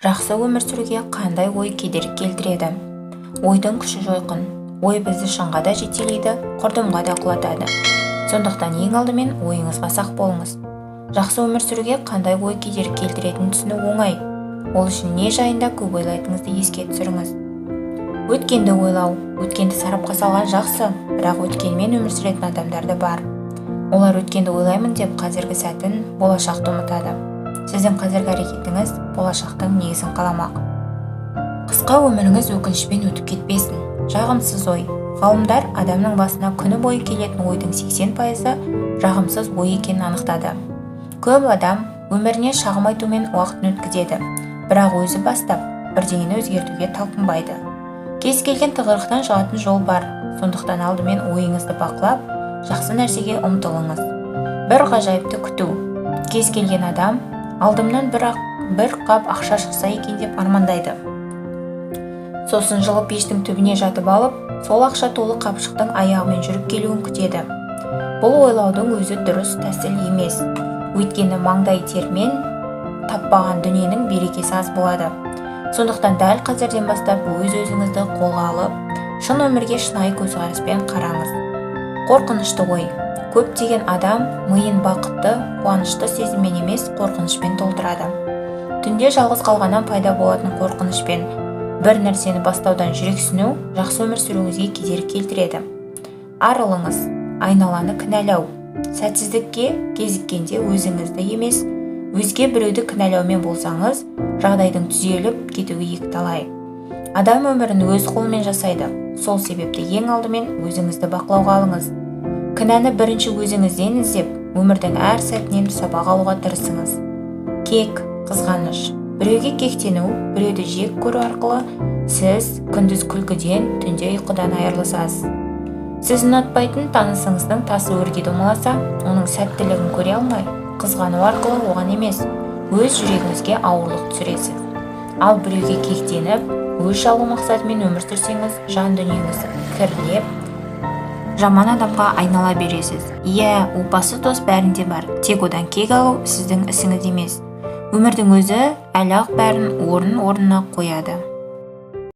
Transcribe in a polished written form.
Жақсы өмір сүруге қандай ой кедергі келтіреді? Ойдың күші жойқын. Ой бізді шыңға да жетелейді, құрдымға да құлатады. Сондықтан ең алдымен ойыңызға сақ болыңыз. Жақсы өмір сүруге қандай ой кедергі келтіретінін түсіну оңай. Ол үшін не жайында көп ойлайтыныңызды еске түсіріңіз. Өткенді ойлау, өткенді сарапқа салған жақсы, бірақ өткенмен өмір сүретін адамдар да бар. Олар өткенді ойлаймын деп қазіргі сәтін, болашақты ұмытады. Сіздің қазіргі әрекетіңіз болашақтың негізін қаламақ. Қысқа өміріңіз өкінішпен өтіп кетпесін. Жағымсыз ой. Ғалымдар адамның басына күні бойы келетін ойдың 80% жағымсыз ой екенін анықтады. Көп адам өміріне шағым айтумен уақытын өткізеді, бірақ өзі бастап бірдеңені өзгертуге талпынбайды. Кез келген тығырықтан шығатын жол бар, сондықтан алдымен ойыңызды бақылап, жақсы нәрсеге ұмтылыңыз. Бір ғажайыпты күту. Кез келген адам алдымнан бір қап ақша шықса екен деп армандайды. Сосын жылы пештің түбіне жатып алып, сол ақша толы қапшықтың аяғымен жүріп келуін күтеді. Бұл ойлаудың өзі дұрыс тәсіл емес. Өйткені маңдай термен таппаған дүниенің берекесі аз болады. Сондықтан дәл қазірден бастап өз-өзіңізді қолға алып, шын өмірге шынайы көзқараспен қараңыз. Қорқынышты ой. Көптеген адам миын бақытты, қуанышты сезіммен емес, қорқынышпен толтырады. Түнде жалғыз қалғаннан пайда болатын қорқынышпен бір нәрсені бастаудан жүрексіну жақсы өмір сүруіңізге кедергі келтіреді. Арылыңыз, айналаны кінәлау. Сәтсіздікке кезіккенде өзіңізді емес, өзге біреуді кінәлаумен болсаңыз, жағдайдың түзеліп кетуі екіталай. Адам өмірін өз қолымен жасайды. Сол себепті ең алдымен өзіңізді бақылауға алыңыз. Кінәні бірінші өзіңізден іздеп, өмірдің әр сәтінен сабақ алуға тырысыңыз. Кек, қызғаныш. Біреуге кектену, біреуді жек көру арқылы сіз күндіз күлкіден, түнде ұйқыдан айырыласыз. Сіз ұнатпайтын танысыңыздың тасы өрге домаласа, оның сәттілігін көре алмай, қызғану арқылы оған емес, өз жүрегіңізге ауырлық түсіресіз. Ал біреуге кектеніп, өз шалу мақсатымен өмір сүрсеңіз, жан дүниеңіз кірлеп, жаман адамға айнала бересіз. Иә, опасыз дос бәрінде бар, тек одан кек алу сіздің ісіңіз емес. Өмірдің өзі әлі-ақ бәрін орнына қояды.